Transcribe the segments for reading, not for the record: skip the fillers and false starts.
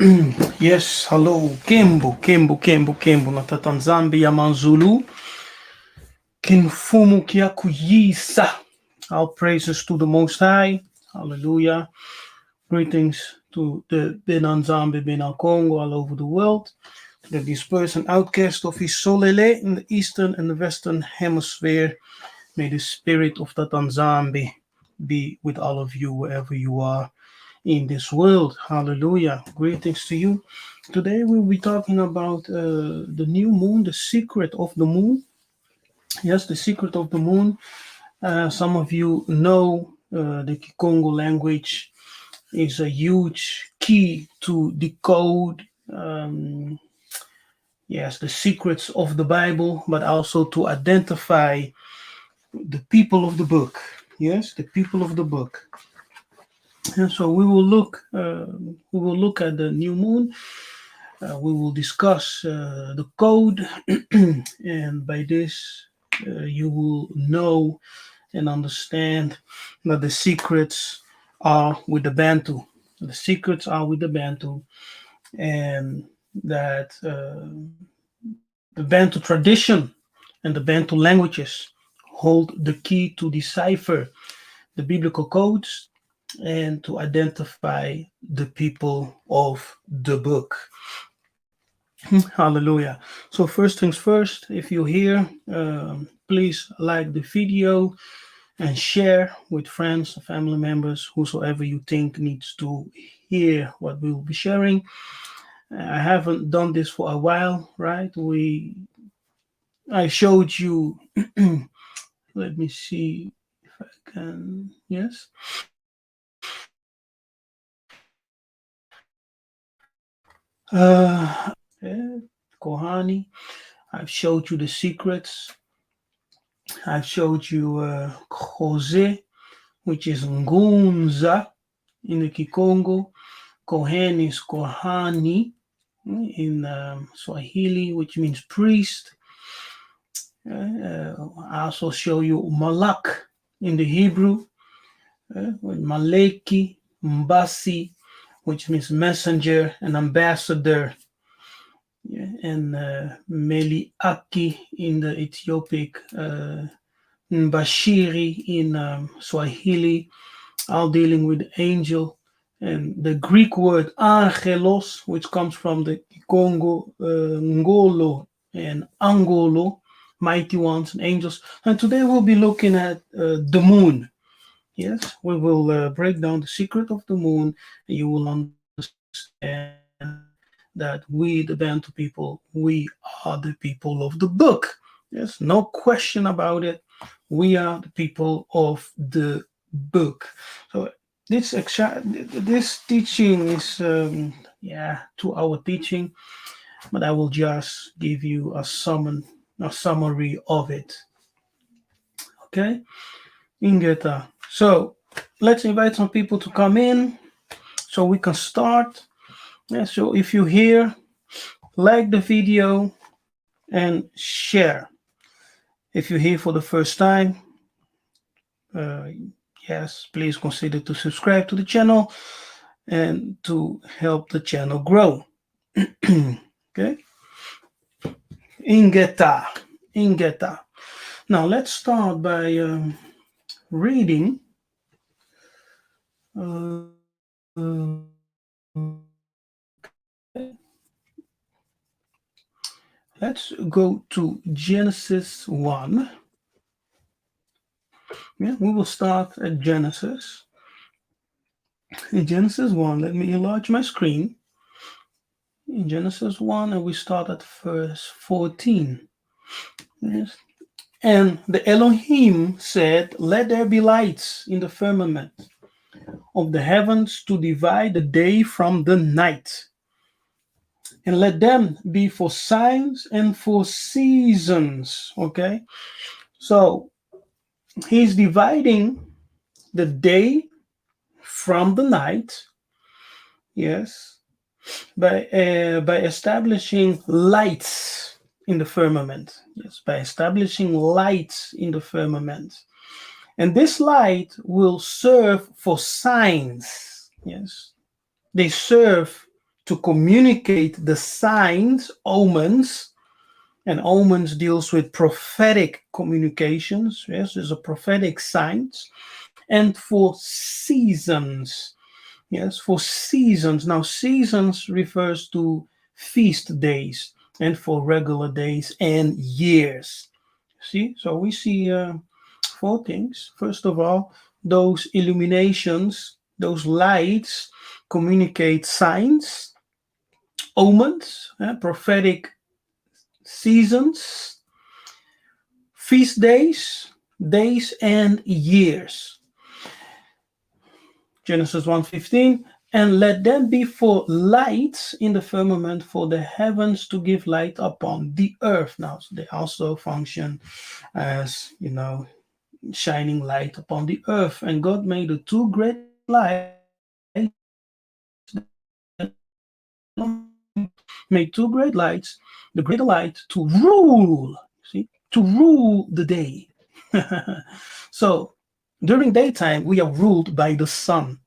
Yes, hello, Kembo, Natatan Zambia Manzulu, Kinfumu Kiakuyisa. All praises to the Most High. Hallelujah. Greetings to the Benan Zambi, Benan Congo, all over the world. The dispersed and outcast of Isolele in the eastern and the western hemisphere. May the spirit of the Tanzambi be with all of you wherever you are in this world. Hallelujah. Greetings to you. Today we'll be talking about the new moon, the secret of the moon. Yes, the secret of the moon. Some of you know the Kikongo language is a huge key to decode. Yes, the secrets of the Bible, but also to identify the people of the book. Yes, the people of the book. And so we will look. We will look at the new moon. We will discuss the code, and by this, you will know and understand that the secrets are with the Bantu. The secrets are with the Bantu, and that the Bantu tradition and the Bantu languages hold the key to decipher the biblical codes and to identify the people of the book. Hallelujah. So first things first, if you're here, please like the video and share with friends, family members, whosoever you think needs to hear what we will be sharing. I haven't done this for a while, right? I showed you, let me see if I can, yes. Kohani, I've showed you the secrets. I've showed you Jose, which is Ngunza in the Kikongo. Kohen is Kohani in Swahili, which means priest. I also show you Malak in the Hebrew, with Maleki, Mbasi, which means messenger and ambassador. Yeah, and Meliaki in the Ethiopic, Bashiri in Swahili, all dealing with angel. And the Greek word angelos, which comes from the Congo, Ngolo and Angolo, mighty ones and angels. And today we'll be looking at the moon. Yes, we will break down the secret of the moon, and you will understand that we, the Bantu people, we are the people of the book. Yes, no question about it. We are the people of the book. So this teaching is 2-hour teaching, but I will just give you a summary of it. Okay, Ingeta. So let's invite some people to come in so we can start. Yeah, so if you're here, like the video and share. If you're here for the first time, yes, please consider to subscribe to the channel and to help the channel grow. Okay. Ingeta. Now let's start by reading. Let's go to Genesis 1. Yeah, we will start at Genesis. In Genesis 1, let me enlarge my screen. In Genesis 1, and we start at verse 14. Yes. And the Elohim said, "Let there be lights in the firmament of the heavens to divide the day from the night, and let them be for signs and for seasons." Okay, so he's dividing the day from the night, yes, by establishing lights in the firmament. Yes, by establishing lights in the firmament. And this light will serve for signs. Yes, they serve to communicate the signs, omens, and omens deals with prophetic communications. Yes, there's a prophetic signs, and for seasons. Yes, for seasons. Now, seasons refers to feast days, and for regular days and years. See, so we see four things. First of all, those illuminations, those lights communicate signs, omens, prophetic seasons, feast days, days and years. Genesis 1:15, and let them be for lights in the firmament for the heavens to give light upon the earth. Now they also function as, shining light upon the earth. And God made the two great lights that made two great lights, the greater light to rule, to rule the day. So during daytime, we are ruled by the sun,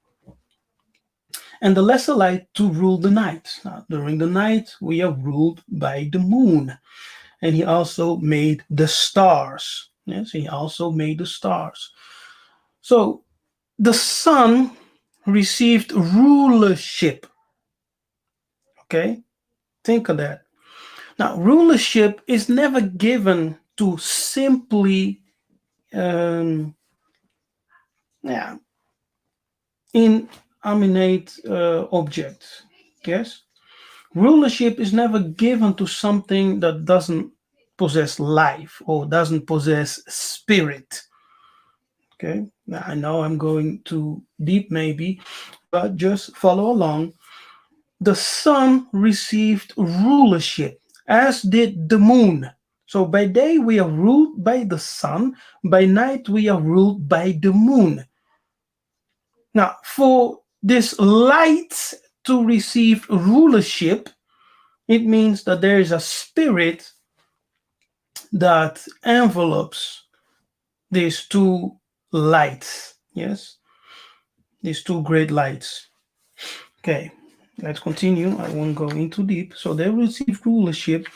and the lesser light to rule the night. Now, during the night, we are ruled by the moon. And he also made the stars. Yes, he also made the stars. So the sun received rulership. Okay, think of that. Now, rulership is never given to simply, yeah, inanimate objects. Yes, rulership is never given to something that doesn't possess life or doesn't possess spirit. Okay, now I know I'm going too deep, maybe, but just follow along. The sun received rulership, as did the moon. So by day we are ruled by the sun, by night we are ruled by the moon. Now, for this light to receive rulership, it means that there is a spirit that envelopes these two lights. Yes, these two great lights. Okay, let's continue. I won't go into deep. So they received rulership.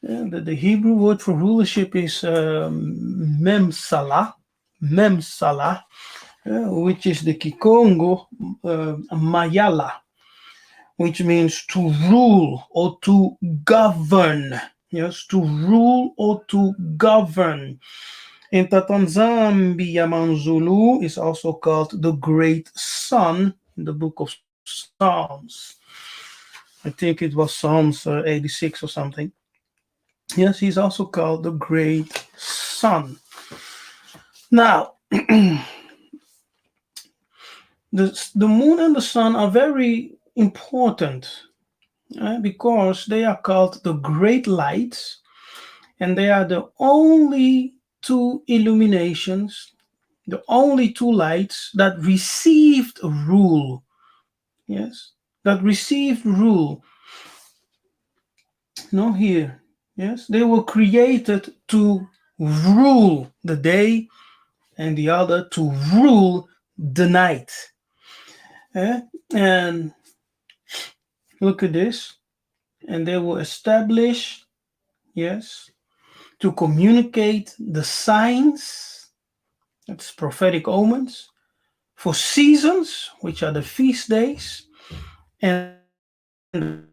The Hebrew word for rulership is memsala, memsala, which is the Kikongo mayala, which means to rule or to govern. Yes, to rule or to govern. In Tatanzambi Yamanzulu is also called the Great Sun in the book of Psalms. I think it was Psalms 86 or something. Yes, he's also called the Great Sun. Now, the moon and the sun are very important because they are called the great lights, and they are the only two illuminations, the only two lights that received rule. Yes, that received rule. No, here. Yes, they were created to rule the day, and the other to rule the night. And look at this. And they will establish, yes, to communicate the signs, that's prophetic omens, for seasons, which are the feast days, and the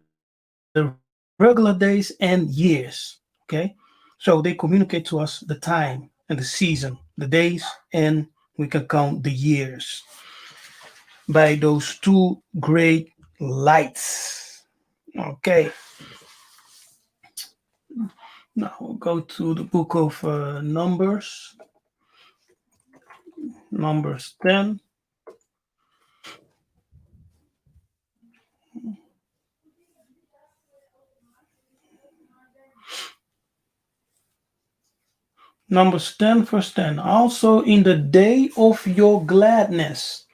regular days and years. Okay? So they communicate to us the time and the season, the days, and we can count the years by those two great lights. Okay. Now we'll go to the book of Numbers, Numbers 10. Numbers 10, verse 10. Also in the day of your gladness,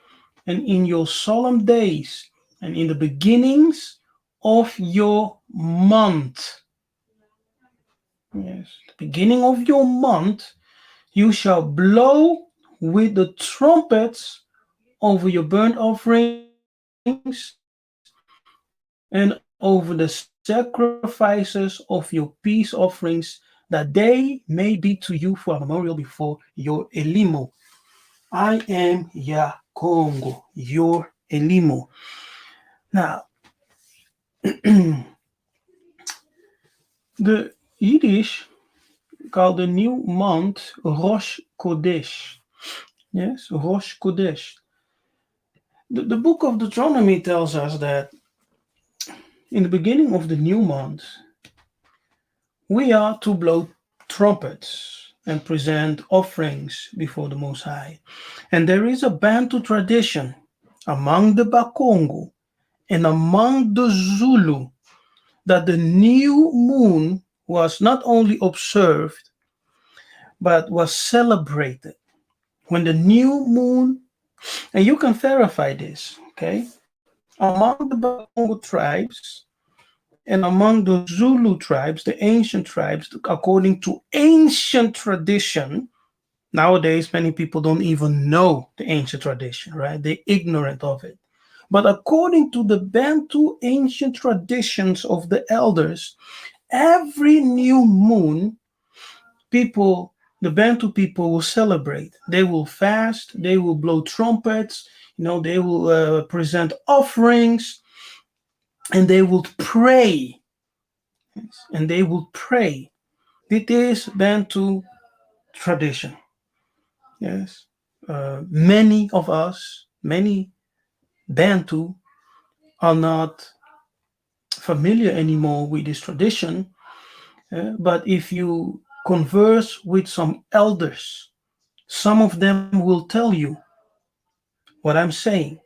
and in your solemn days, and in the beginnings of your month. Yes, the beginning of your month, you shall blow with the trumpets over your burnt offerings and over your and over the sacrifices of your peace offerings, that they may be to you for a memorial before your Elimo. I am Yah Congo, your Elimo. Now, the Yiddish called the new month Rosh Kodesh. Yes, Rosh Kodesh. The book of Deuteronomy tells us that in the beginning of the new month, we are to blow trumpets and present offerings before the Most High. And there is a Bantu tradition among the Bakongo and among the Zulu that the new moon was not only observed but was celebrated. When the new moon, and you can verify this, okay, among the Bakongo tribes and among the Zulu tribes, the ancient tribes, according to ancient tradition, nowadays many people don't even know the ancient tradition, right? They're ignorant of it. But according to the Bantu ancient traditions of the elders, every new moon, people, the Bantu people will celebrate. They will fast, they will blow trumpets, they will present offerings, and they will pray. Yes, and they will pray. It is Bantu tradition. Yes. Many of us, many Bantu, are not familiar anymore with this tradition. But if you converse with some elders, some of them will tell you what I'm saying.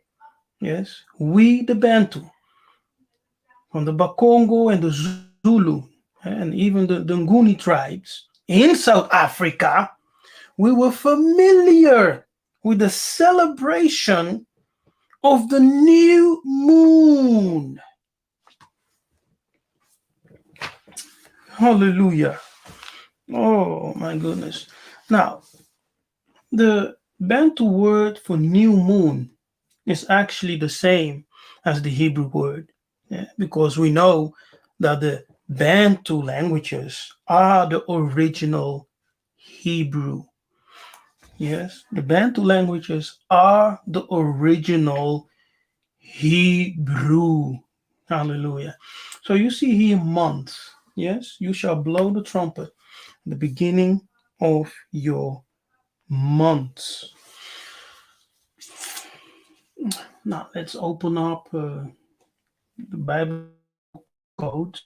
Yes, we the Bantu, from the Bakongo and the Zulu, and even the Nguni tribes in South Africa, we were familiar with the celebration of the new moon. Hallelujah. Oh my goodness. Now, the Bantu word for new moon is actually the same as the Hebrew word, because we know that the Bantu languages are the original Hebrew. Yes, the Bantu languages are the original Hebrew. Hallelujah. So you see here months. Yes, you shall blow the trumpet, the beginning of your months. Now let's open up the Bible codes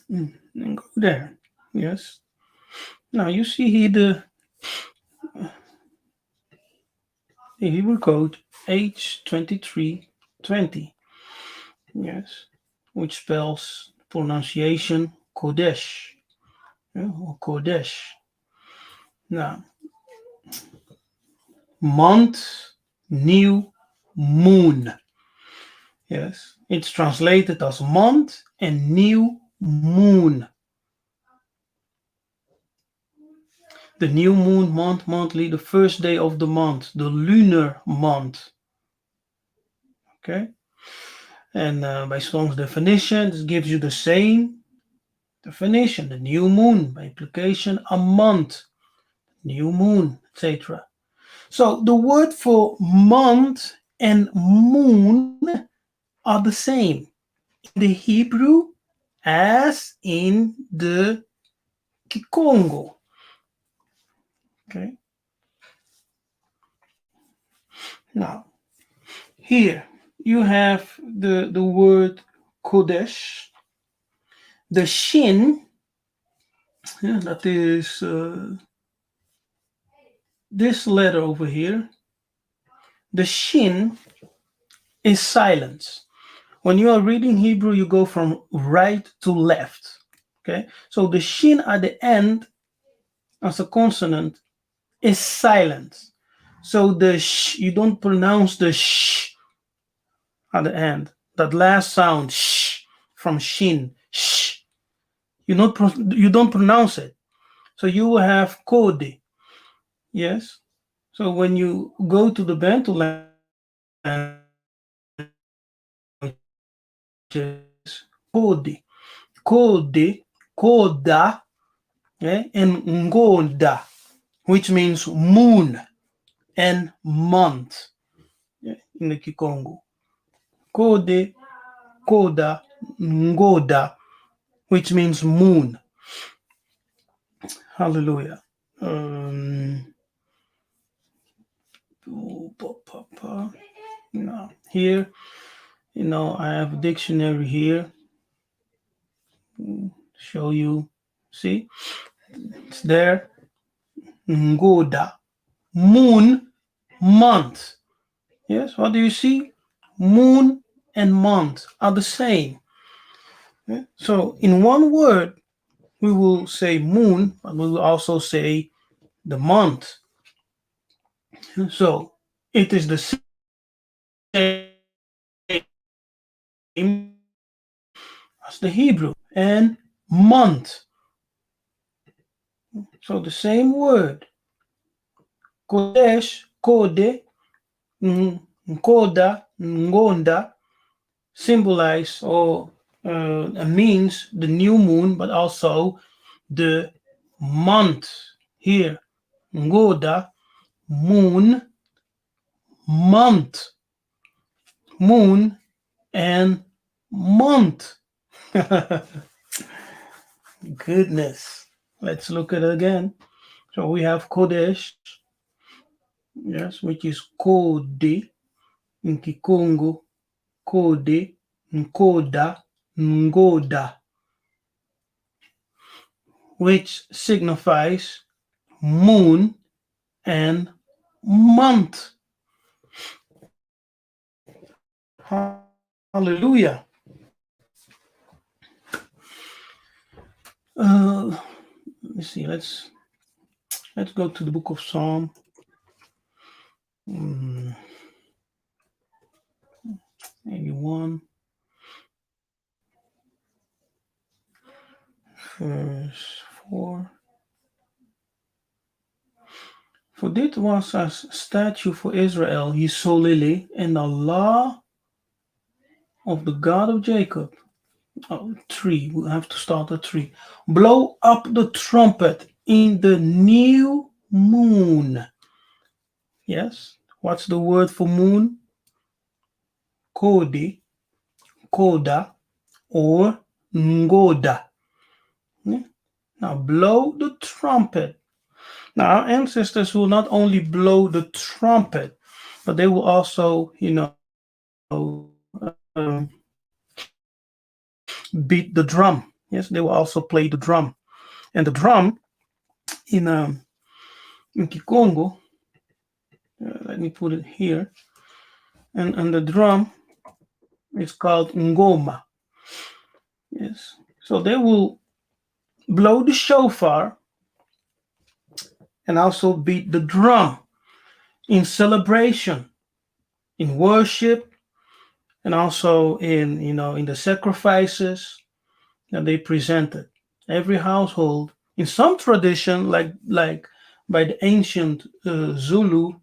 and go there. Yes. Now you see here the Hebrew code H2320. Yes, which spells pronunciation Kodesh, or Kodesh. Now, month, new moon. Yes, it's translated as month and new moon. The new moon month, monthly, the first day of the month, the lunar month. Okay, and by Strong's definition, this gives you the same definition, the new moon, by implication, a month, new moon, etc. So the word for month and moon are the same in the Hebrew as in the Kikongo. Okay. Now, here you have the word Kodesh. The shin, yeah, that is this letter over here. The shin is silence. When you are reading Hebrew, you go from right to left. Okay, so the shin at the end as a consonant is silent. So the sh, you don't pronounce the sh at the end. That last sound sh from shin, sh. You don't pronounce it. So you will have kode. Yes. So when you go to the Bantu languages, you will have is Kode. Kode, Koda, and Ngoda, which means moon and month, in the Kikongo. Kode, Koda, Ngoda, which means moon. Hallelujah. Here, I have a dictionary here. Show you. See, it's there. Ngoda, moon, month. Yes, what do you see? Moon and month are the same. So, in one word, we will say moon, but we will also say the month. So, it is the same as the Hebrew and month. So, the same word, Kodesh, Kode, Nkoda, Ngonda, symbolize or means the new moon, but also the month. Here, Ngoda, moon, month, moon, and month. Goodness. Let's look at it again. So we have Kodesh, yes, which is Kode, in Kikongo, Kode, Nkoda, Ngoda, which signifies moon and month. Hallelujah. Let me see. Let's go to the book of Psalm. 81, verse 4. For dit was a statute for Israel, his solely, and the law of the God of Jacob. 3. We have to start at 3. Blow up the trumpet in the new moon. Yes. What's the word for moon? Kodi, Koda, or Ngoda. Now blow the trumpet. Now our ancestors will not only blow the trumpet, but they will also, beat the drum. Yes, they will also play the drum. And the drum in Kikongo, let me put it here, and the drum is called ngoma. Yes, so they will blow the shofar and also beat the drum in celebration, in worship, and also in the sacrifices that they presented. Every household, in some tradition, like by the ancient Zulu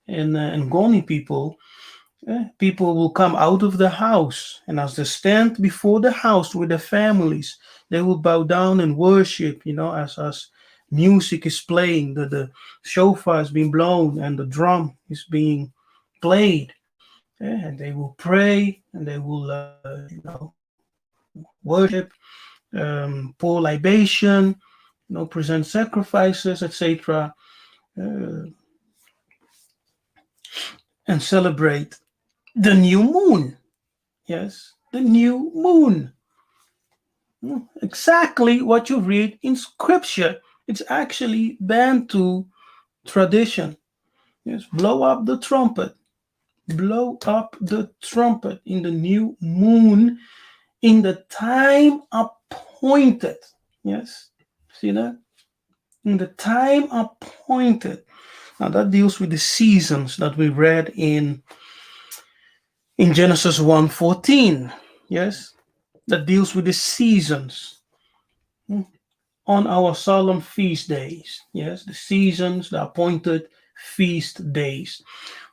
and Ngoni people, people will come out of the house, and as they stand before the house with their families, they will bow down and worship. As music is playing, the shofar is being blown, and the drum is being played, and they will pray, and they will, worship, pour libation, present sacrifices, etc., and celebrate the new moon. Yes, the new moon. Exactly what you read in scripture. It's actually Bantu tradition. Yes, blow up the trumpet. Blow up the trumpet in the new moon in the time appointed. Yes, see that? In the time appointed. Now that deals with the seasons that we read in Genesis 1:14. Yes, that deals with the seasons on our solemn feast days. Yes, the seasons, the appointed feast days.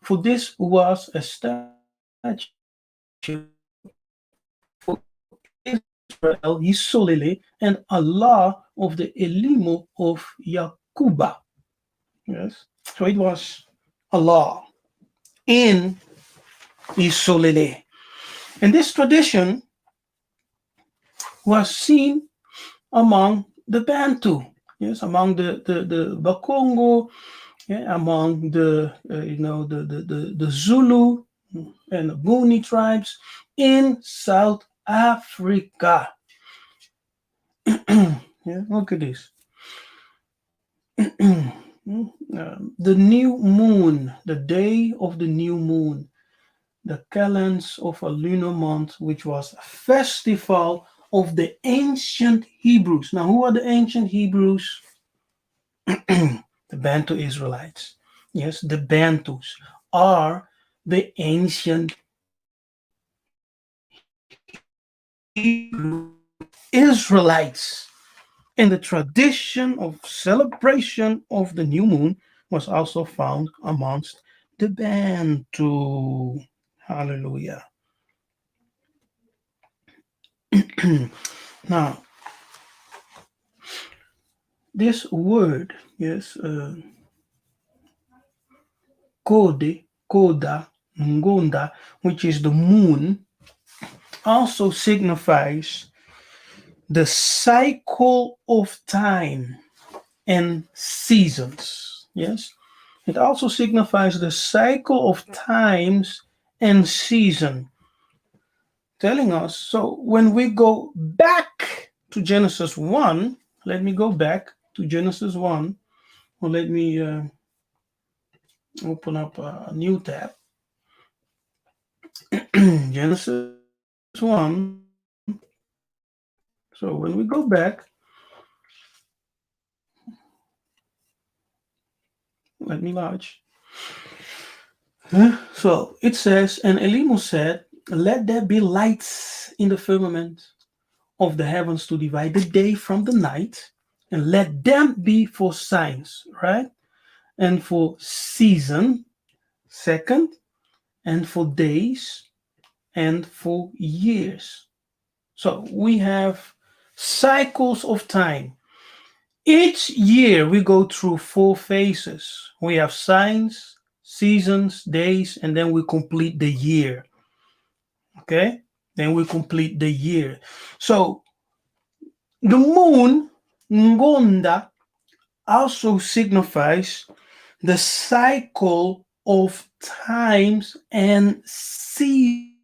For this was a statute for Israel. Israel, Yisolele, and Allah of the Elimo of Yakuba. Yes. So it was Allah in Yisolele. And this tradition was seen among the Bantu, yes, among the Bakongo, yeah, among the the Zulu and the Nguni tribes in South Africa. Yeah, look at this. The new moon, the day of the new moon, the calends of a lunar month, which was a festival of the ancient Hebrews. Now, who are the ancient Hebrews? The Bantu Israelites. Yes, the Bantus are the ancient Hebrew Israelites. And the tradition of celebration of the new moon was also found amongst the Bantu. Hallelujah. Now, this word, yes, Koda, Ngonda, which is the moon, also signifies the cycle of time and seasons. Yes, it also signifies the cycle of times and season, telling us. So when we go back to Genesis 1, let me go back to Genesis 1, or let me open up a new tab. Genesis 1. So when we go back, let me large. So it says, and Elimu said, let there be lights in the firmament of the heavens to divide the day from the night, and let them be for signs, right? And for season, second, and for days, and for years. So we have cycles of time. Each year we go through 4 phases. We have signs, seasons, days, and then we complete the year. Okay? Then we complete the year. So the moon, Ngonda, also signifies the cycle of times and seasons.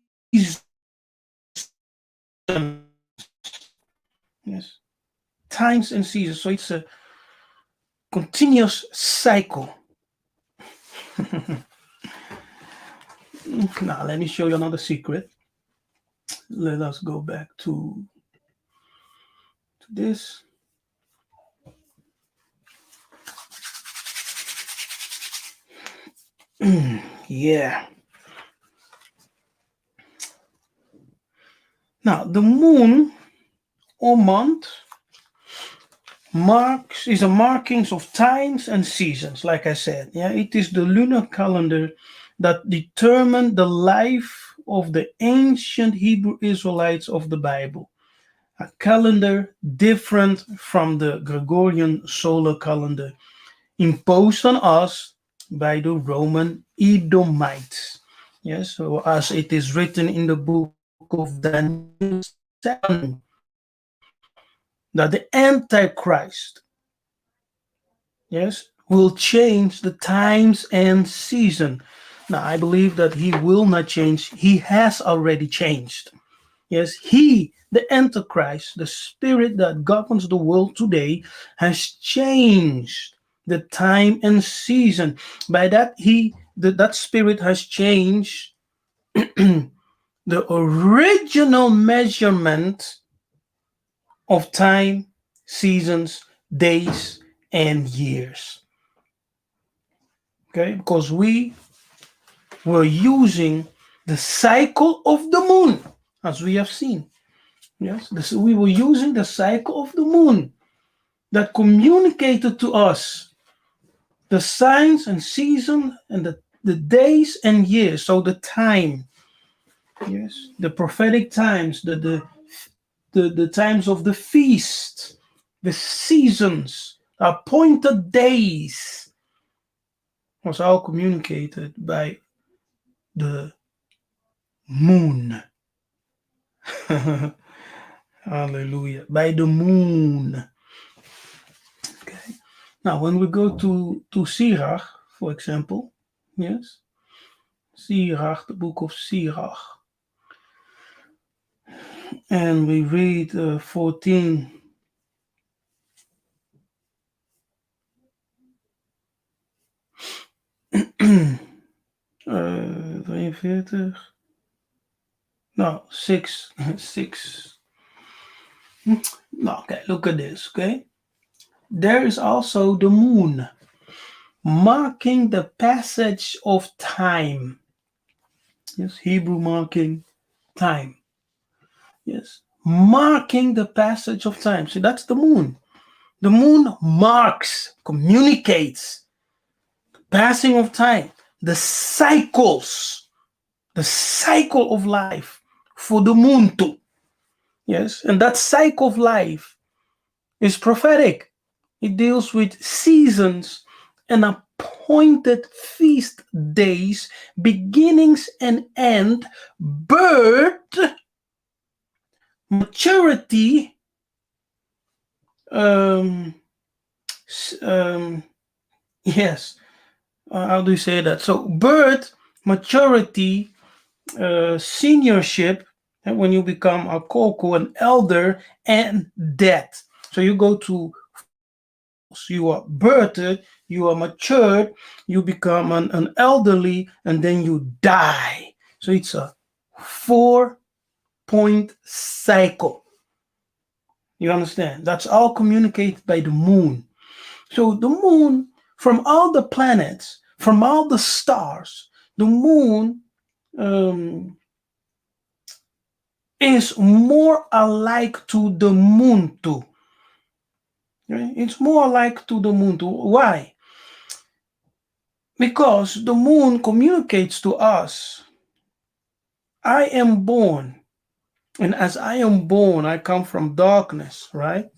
Yes. Times and seasons. So it's a continuous cycle. Now, let me show you another secret. Let us go back to this. Yeah. Now, the moon or month marks is a markings of times and seasons, like I said. Yeah, it is the lunar calendar that determined the life of the ancient Hebrew Israelites of the Bible. A calendar different from the Gregorian solar calendar imposed on us by the Roman Edomites. Yes, so as it is written in the book of Daniel 7, that the Antichrist, yes, will change the times and season. Now, I believe that he will not change. He has already changed. Yes, he, the Antichrist, the spirit that governs the world today, has changed the time and season. By that, that spirit has changed the original measurement of time, seasons, days, and years. Okay, because we were using the cycle of the moon, as we have seen. Yes, we were using the cycle of the moon that communicated to us the signs and season and the days and years. So the time, yes, the prophetic times, the the times of the feast, the seasons, appointed days, was all communicated by the moon. Hallelujah. By the moon. Okay. Now, when we go to Sirach, for example, yes, Sirach, the book of Sirach, and we read 14. 43. No, 6. 6. No, okay, look at this, okay? There is also the moon, marking the passage of time. Yes, Hebrew marking time. Yes, marking the passage of time. See, that's the moon. The moon marks, communicates passing of time, the cycles, the cycle of life for the moon too. Yes, and that cycle of life is prophetic. It deals with seasons and appointed feast days, beginnings and end, birth, maturity, um, yes, how do you say that? So, birth, maturity, seniorship, and when you become a koko, an elder, and death. So you go to 4 levels. You are birthed, you are matured, you become an elderly, and then you die. So it's a 4-point cycle. You understand? That's all communicated by the moon. So the moon, from all the planets, from all the stars, the moon um, is more alike to the moon too. Right? It's more alike to the moon too. Why? Because the moon communicates to us, I am born, and as I am born, I come from darkness, right?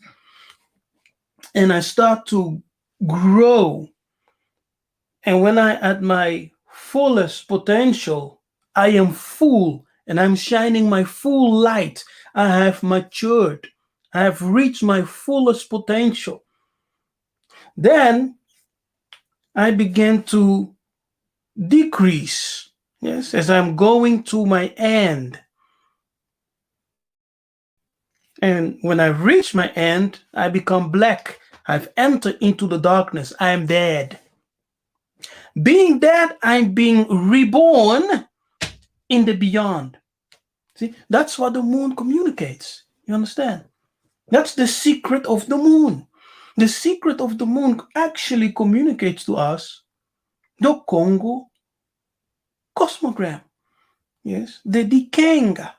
And I start to grow. And when I at my fullest potential, I am full and I'm shining my full light. I have matured. I have reached my fullest potential. Then I begin to decrease. Yes, as I'm going to my end. And when I reach my end, I become black. I've entered into the darkness. I am dead. Being dead, I'm being reborn in the beyond. See, that's what the moon communicates. You understand? That's the secret of the moon. The secret of the moon actually communicates to us the Congo Cosmogram. Yes, the Dikenga,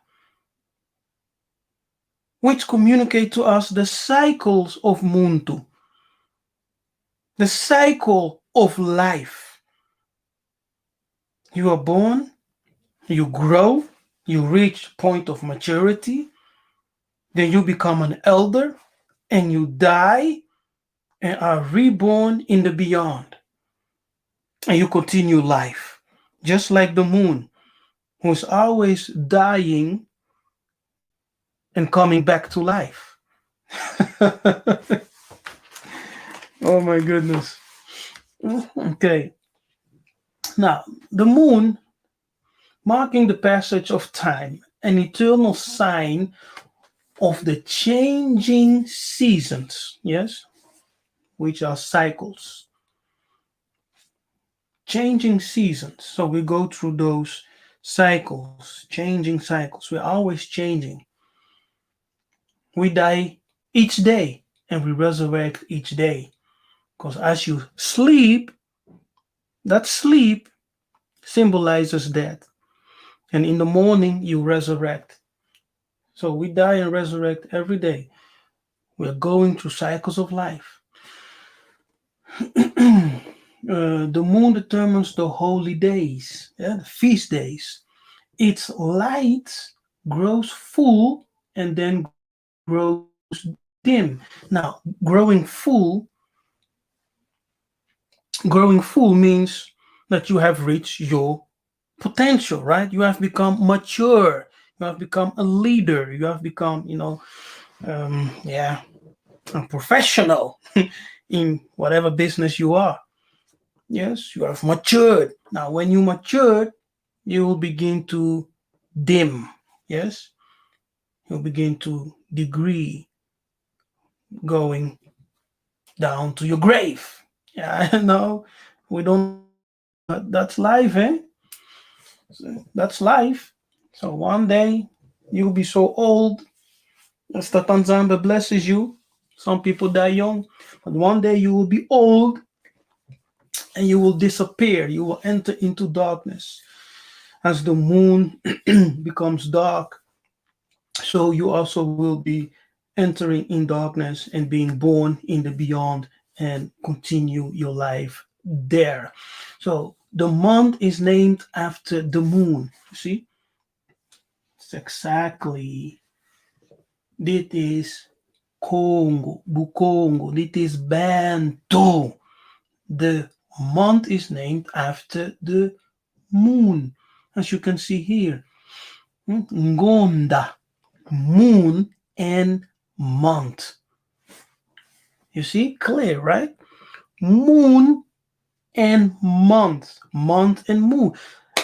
which communicate to us the cycles of Muntu, the cycle of life. You are born, you grow, you reach point of maturity, then you become an elder, and you die and are reborn in the beyond. And you continue life, just like the moon, who's always dying and coming back to life. Oh my goodness. Okay. Now, the moon, marking the passage of time, an eternal sign of the changing seasons, yes, which are cycles. Changing seasons. So we go through those cycles, changing cycles. We're always changing. We die each day and we resurrect each day. Because as you sleep, that sleep symbolizes death. And in the morning, you resurrect. So we die and resurrect every day. We're going through cycles of life. The moon determines the holy days, yeah, the feast days. Its light grows full and then grows dim. Now, growing full means that you have reached your potential, right? You have become mature. You have become a leader. You have become, yeah, a professional in whatever business you are. Yes, you have matured. Now, when you matured, you will begin to dim. Yes, you'll begin to degree, going down to your grave. Yeah, I know we don't like that, but that's life, eh? That's life. So one day you'll be so old as the Tanzania blesses you. Some people die young, but one day you will be old and you will disappear. You will enter into darkness. As the moon becomes dark, so you also will be entering in darkness and being born in the beyond and continue your life there. So the month is named after the moon. You see, it's exactly. Dit is Congo, Bukongo. Dit is Bantu. The month is named after the moon, as you can see here. Ngonda, moon and month. You see, clear, right? Moon and month and moon.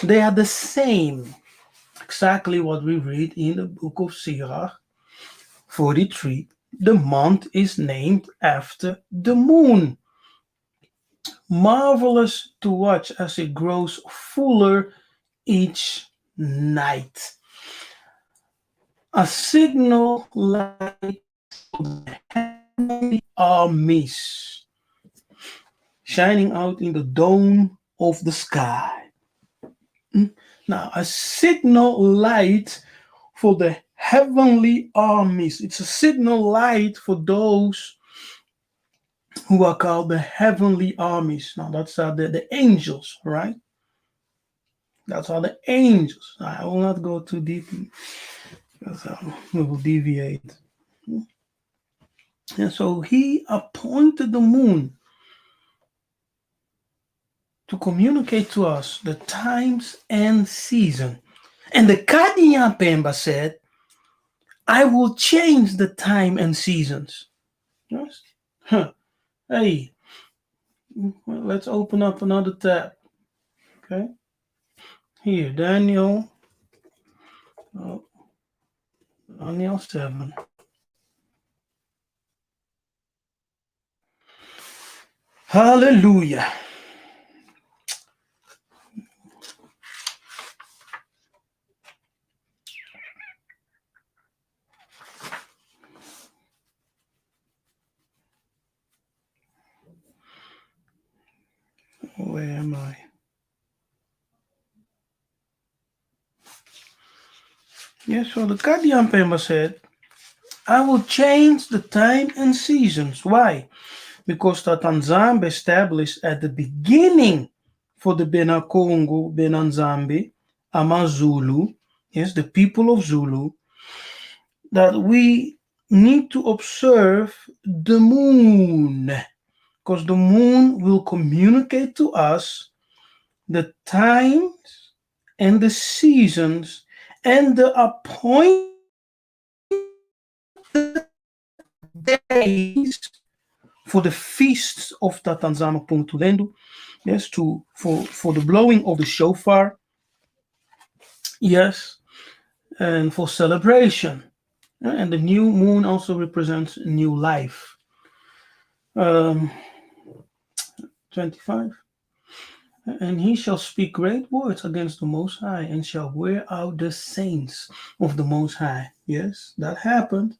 They are the same. Exactly what we read in the book of Sirach 43. The month is named after the moon. Marvelous to watch as it grows fuller each night. A signal light for the heavenly armies shining out in the dome of the sky. Now, a signal light for the heavenly armies. It's a signal light for those who are called the heavenly armies. Now, that's the angels, right? That's how the angels. I will not go too deep because we will deviate. And so he appointed the moon to communicate to us the times and season. And the Kadian Pemba said, I will change the time and seasons. Yes? Huh. Hey, well, let's open up another tab. Okay. Here, oh, Daniel 7. Hallelujah. Where am I? Yes, so the Kadian Pemba said, I will change the time and seasons. Why? Because the Tanzania established at the beginning for the Bena Congo, Benanzambe, Amazulu, yes, the people of Zulu, that we need to observe the moon, because the moon will communicate to us the times and the seasons and the appointed days for the feasts of Tatanzama Puntulendo, yes, for the blowing of the shofar, yes, and for celebration. And the new moon also represents new life. 25. And he shall speak great words against the Most High and shall wear out the saints of the Most High. Yes, that happened,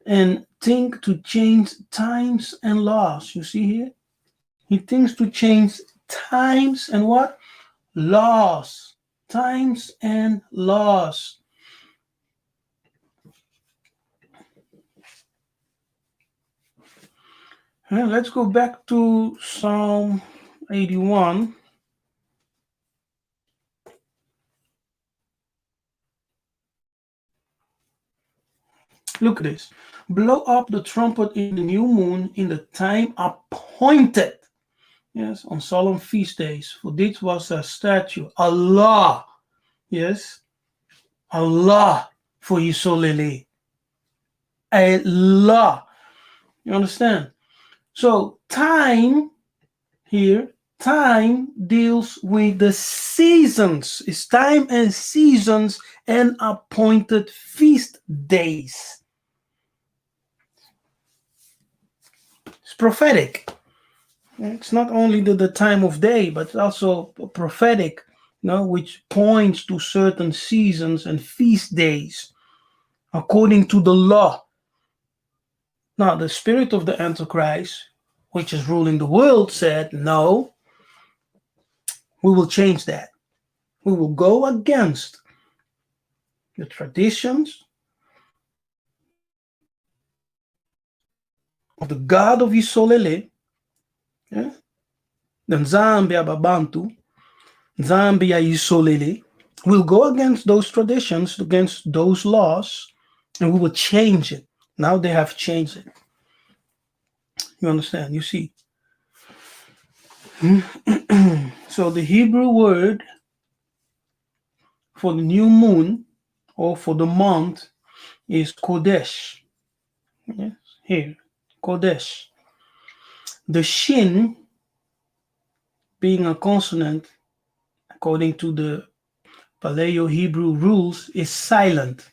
And think to change times and laws. You see here? He thinks to change times and what? Laws. Times and laws. Let's go back to Psalm 81. Look at this. Blow up the trumpet in the new moon in the time appointed. Yes, on solemn feast days. For this was a statute. Allah. Yes. Allah for Yisolele. Allah. You understand? So time here, time deals with the seasons. It's time and seasons and appointed feast days. It's prophetic. It's not only the time of day, but also prophetic, which points to certain seasons and feast days according to the law. Now, the spirit of the Antichrist, which is ruling the world, said, no, we will change that. We will go against the traditions of the God of Isolele, the Nzambi Bantu, Nzambi Isolele. We'll go against those traditions, against those laws, and we will change it. Now they have changed it. You understand? You see. So the Hebrew word for the new moon or for the month is Kodesh. Yes, here, Kodesh. The shin, being a consonant, according to the Paleo-Hebrew rules, is silent.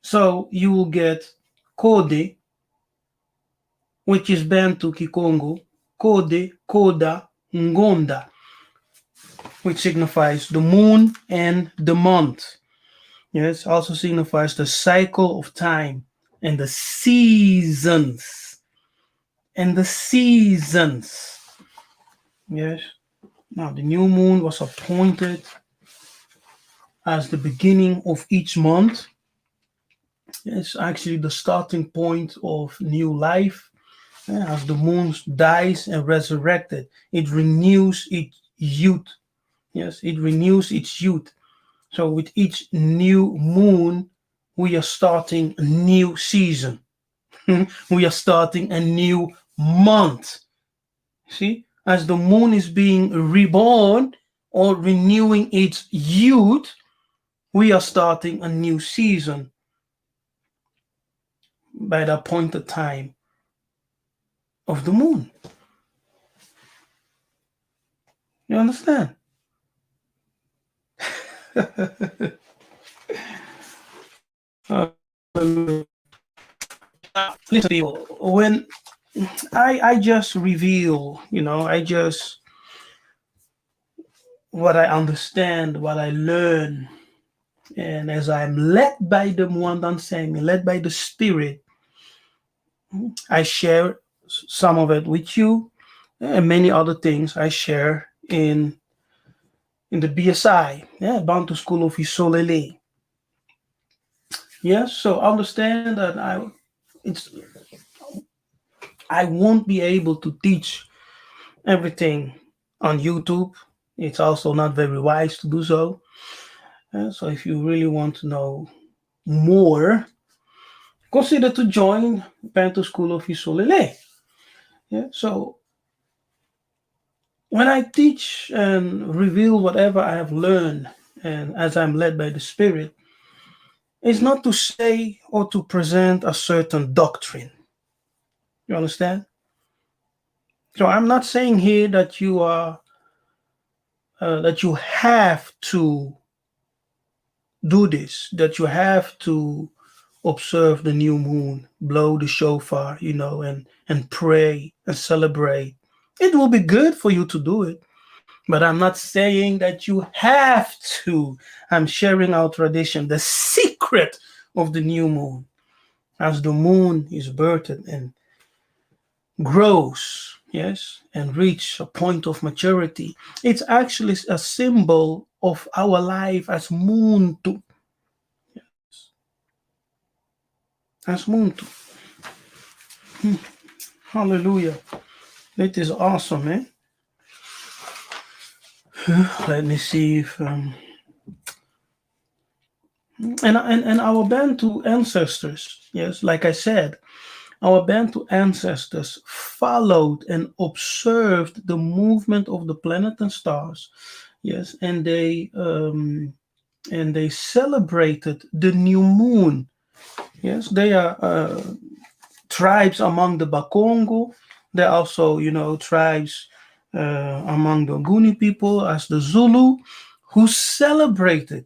So you will get Kode, which is Bantu Kikongo, Kode, Koda, Ngonda, which signifies the moon and the month. Yes, also signifies the cycle of time and the seasons. And the seasons. Yes. Now, the new moon was appointed as the beginning of each month. It's actually the starting point of new life. As the moon dies and resurrected, it renews its youth. Yes, it renews its youth. So with each new moon, we are starting a new season. We are starting a new month. See, as the moon is being reborn or renewing its youth, we are starting a new season by the appointed time of the moon. You understand? Listen, people, when I just reveal, I just what I understand, what I learn, and as I'm led by the Muandan Semi, led by the Spirit, I share some of it with you, and many other things I share in the BSI, Bantu School of Isolele. Yes, so understand that I won't be able to teach everything on YouTube. It's also not very wise to do so. So if you really want to know more, consider to join Bantu School of Isolele. Yeah, so when I teach and reveal whatever I have learned, and as I'm led by the Spirit, it's not to say or to present a certain doctrine. You understand? So I'm not saying here that you are that you have to do this, that you have to observe the new moon, blow the shofar, and pray and celebrate. It will be good for you to do it, but I'm not saying that you have to. I'm sharing our tradition, the secret of the new moon. As the moon is birthed and grows, yes, and reach a point of maturity, it's actually a symbol of our life as Muntu. Yes. As Muntu. Hallelujah. It is awesome, man. Let me see if And our Bantu ancestors, yes, like I said, our Bantu ancestors followed and observed the movement of the planet and stars, yes, and they celebrated the new moon. Yes, they are tribes among the Bakongo. There are also, tribes among the Nguni people as the Zulu, who celebrated.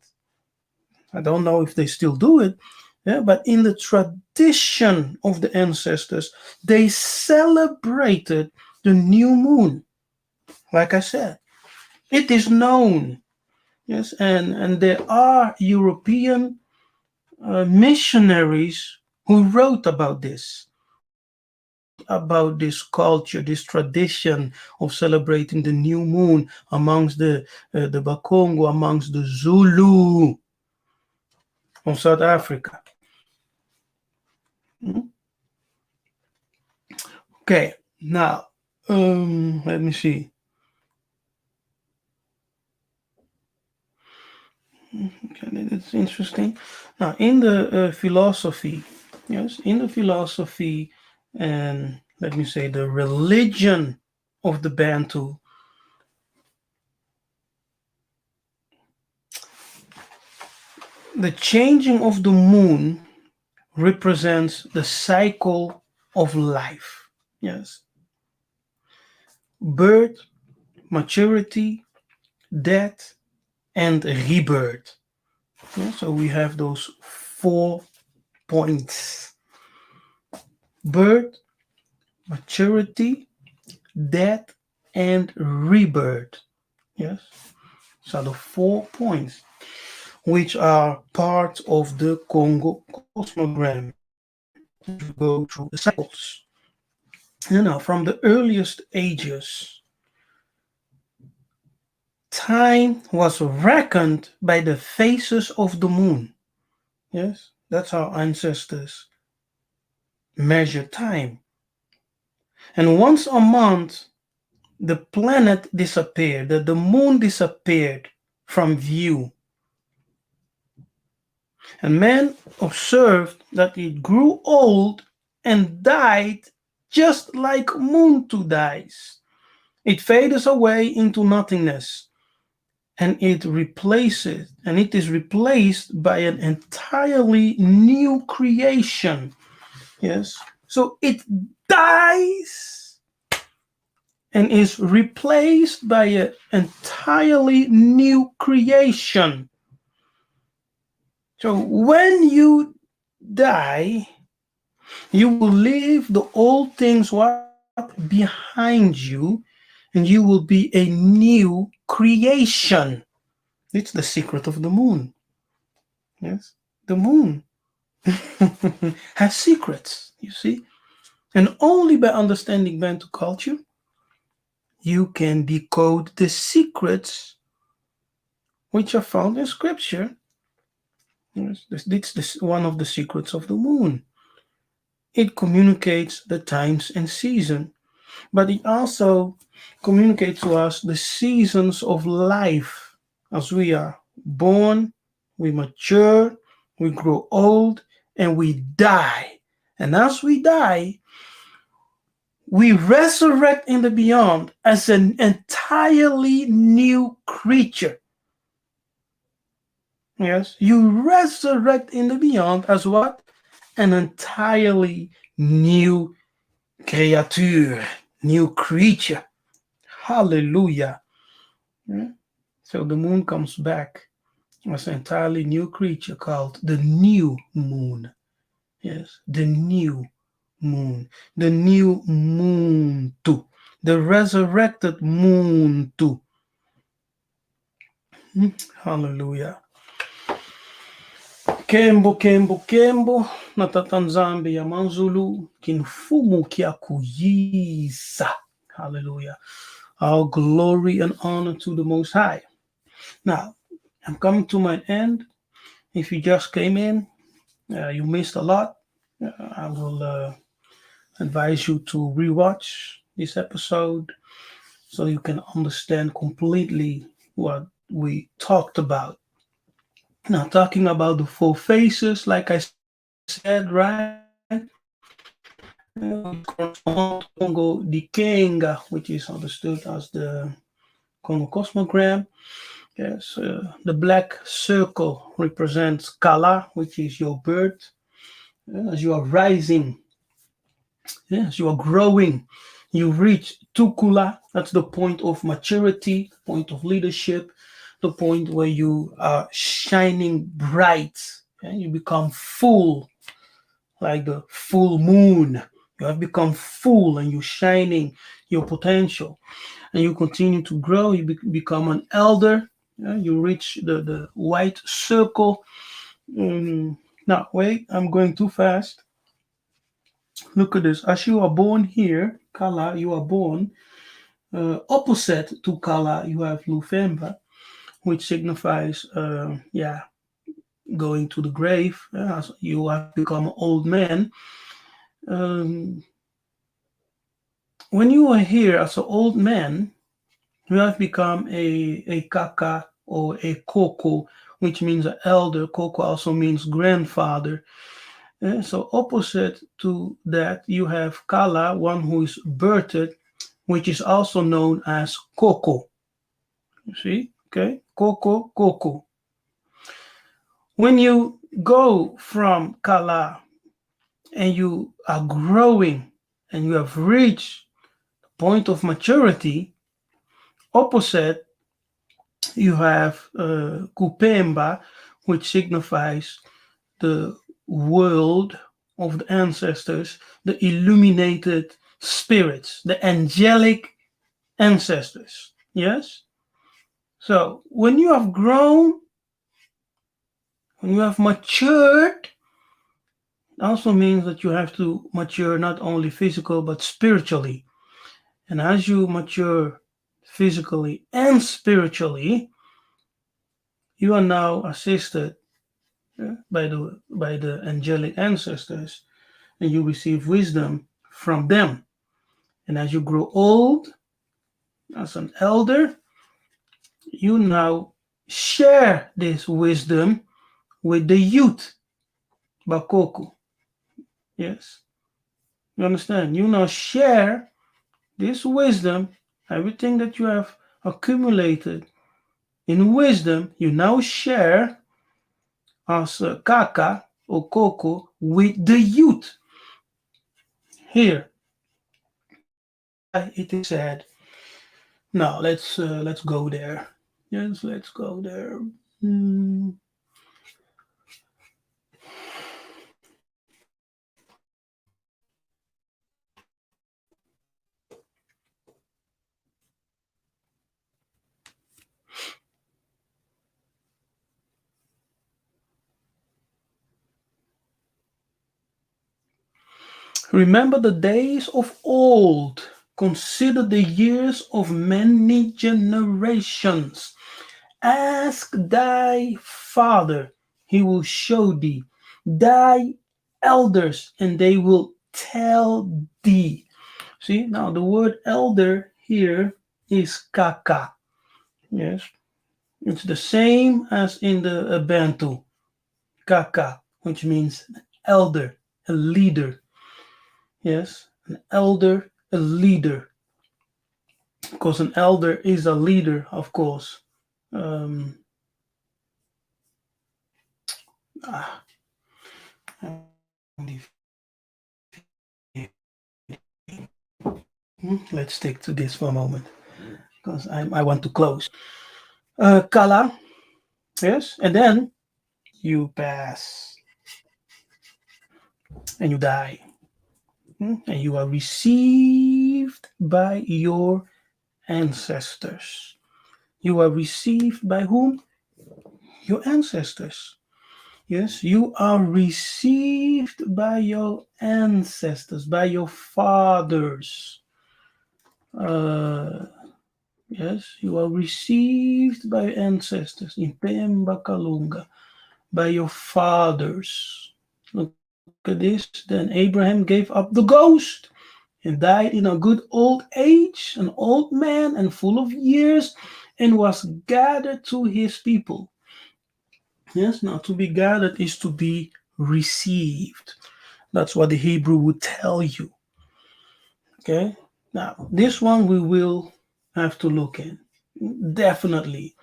I don't know if they still do it, yeah, but in the tradition of the ancestors, they celebrated the new moon. Like I said, it is known, yes, and there are European missionaries who wrote about this, who wrote about this culture, this tradition of celebrating the new moon amongst the Bakongo, amongst the Zulu of South Africa. Hmm? Okay, now let me see. Okay, that's interesting. Now, in the philosophy, yes, in the philosophy, and let me say the religion of the Bantu, the changing of the moon represents the cycle of life. Yes, birth, maturity, death, and rebirth. Yeah, so we have those 4 points: birth, maturity, death, and rebirth. Yes, so the 4 points which are part of the Congo cosmogram as we go through the cycles. From the earliest ages, time was reckoned by the phases of the moon. Yes, that's how ancestors measure time. And once a month, the planet disappeared, the moon disappeared from view. And man observed that it grew old and died just like moon to dies. It fades away into nothingness, and it is replaced by an entirely new creation. Yes. So it dies and is replaced by an entirely new creation. So when you die, you will leave the old things what behind you, and you will be a new creation. It's the secret of the moon. Yes, the moon has secrets, you see, and only by understanding Bantu culture you can decode the secrets which are found in scripture. Yes, this one of the secrets of the moon. It communicates the times and season, but it also communicates to us the seasons of life. As we are born, we mature, we grow old, and we die. And as we die, we resurrect in the beyond as an entirely new creature. Yes, you resurrect in the beyond as what? An entirely new creature, new creature. Hallelujah. Yeah. So the moon comes back as an entirely new creature called the new moon. Yes, the new moon. The new moon too. The resurrected moon too. Hallelujah. Kembo, kembo, kembo, natatanzambi ya manzulu, kinfumu kia kuyisa. Hallelujah. All glory and honor to the Most High. Now, I'm coming to my end. If you just came in, you missed a lot. I will advise you to rewatch this episode so you can understand completely what we talked about. Now, talking about the four phases, like I said, right, which correspond to Congo Dikenga, which is understood as the Congo Cosmogram. Yes, the black circle represents Kala, which is your birth. As you are rising, as you are growing, you reach Tukula. That's the point of maturity, point of leadership, the point where you are shining bright. You become full, like the full moon. You have become full and you're shining your potential. And you continue to grow. You become an elder. You reach the white circle. Now, wait, I'm going too fast. Look at this. As you are born here, Kala, you are born. Opposite to Kala, you have Lufemba, which signifies, going to the grave. As you have become an old man. Um, when you are here as an old man, you have become a kaka or a koko, which means an elder. Koko also means grandfather. So opposite to that, you have kala, one who is birthed, which is also known as koko. You see? Okay? Koko, koko. When you go from kala and you are growing and you have reached the point of maturity, opposite you have Kupemba, which signifies the world of the ancestors, the illuminated spirits, the angelic ancestors. Yes? So when you have grown, when you have matured, also means that you have to mature not only physical but spiritually. And as you mature physically and spiritually, you are now assisted by the angelic ancestors, and you receive wisdom from them. And as you grow old as an elder, you now share this wisdom with the youth, Bakoko. Yes, you understand? You now share this wisdom, everything that you have accumulated in wisdom, you now share as a Kaka or Koko with the youth. Here, that's why it is said. Now let's go there. Yes, let's go there. Hmm. Remember the days of old. Consider the years of many generations. Ask thy father, he will show thee. Thy elders, and they will tell thee. See, now the word elder here is kaka. Yes, it's the same as in the Bantu, kaka, which means elder, a leader. Yes, an elder, a leader. Because an elder is a leader, of course. Um, ah, let's stick to this for a moment because I want to close. Kala, yes, and then you pass and you die. And you are received by your ancestors. You are received by whom? Your ancestors. Yes, you are received by your ancestors, by your fathers. Uh, yes, you are received by ancestors in Pemba Kalunga, by your fathers. Look at this. Then Abraham gave up the ghost and died in a good old age, an old man and full of years, and was gathered to his people. Yes, now to be gathered is to be received. That's what the Hebrew would tell you. Okay, now this one we will have to look in. Definitely.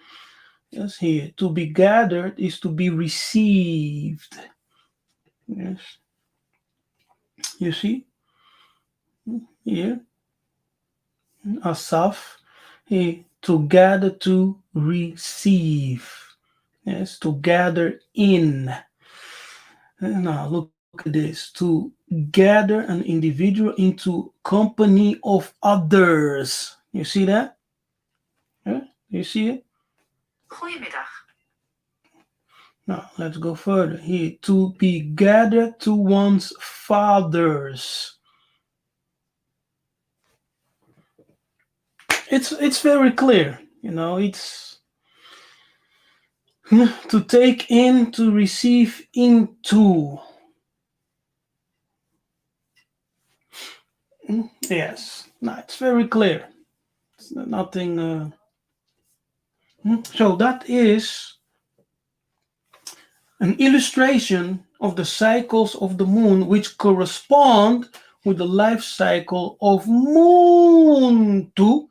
Yes, here. To be gathered is to be received. Yes, you see here, Asaf, he to gather to receive. Yes, to gather in. And now look at this. To gather an individual into company of others. You see that? Yeah? You see it? Goedemiddag. Now let's go further. Here, to be gathered to one's fathers. It's very clear. It's to take in, to receive into. Yes, no, it's very clear. It's nothing. So that is an illustration of the cycles of the moon, which correspond with the life cycle of Muntu,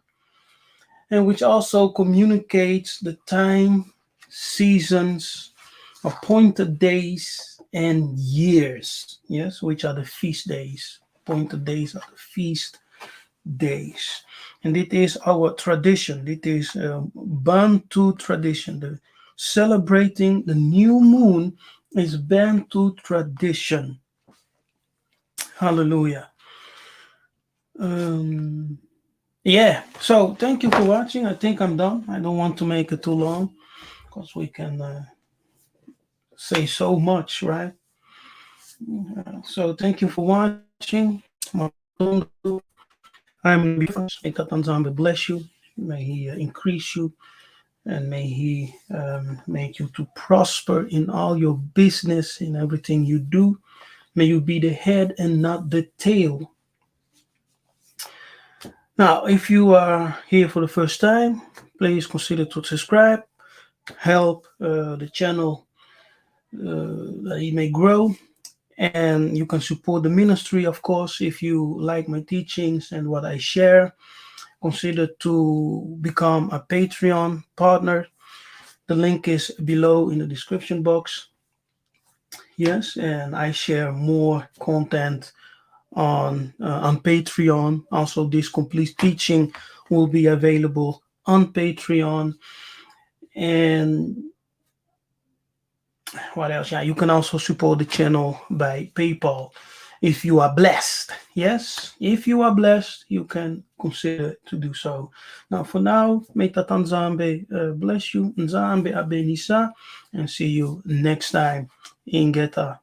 and which also communicates the time, seasons, appointed days, and years. Yes, which are the feast days. Appointed days are the feast days. And it is our tradition. It is Bantu tradition. The celebrating the new moon is Bantu tradition. Hallelujah. Um, yeah. So thank you for watching. I think I'm done. I don't want to make it too long because we can say so much, right? So thank you for watching. I'm going to be first. May Tatanzambe bless you. May He increase you. And may He make you to prosper in all your business, in everything you do. May you be the head and not the tail. Now, if you are here for the first time, please consider to subscribe, help the channel that it may grow. And you can support the ministry, of course, if you like my teachings and what I share. Consider to become a Patreon partner. The link is below in the description box. Yes, and I share more content on Patreon. Also, this complete teaching will be available on Patreon. And what else? Yeah, you can also support the channel by PayPal if you are blessed. Yes, if you are blessed, you can consider to do so. Now, for now, may Tatan Zambe bless you. Nzambe Abenisa, and see you next time in Geta.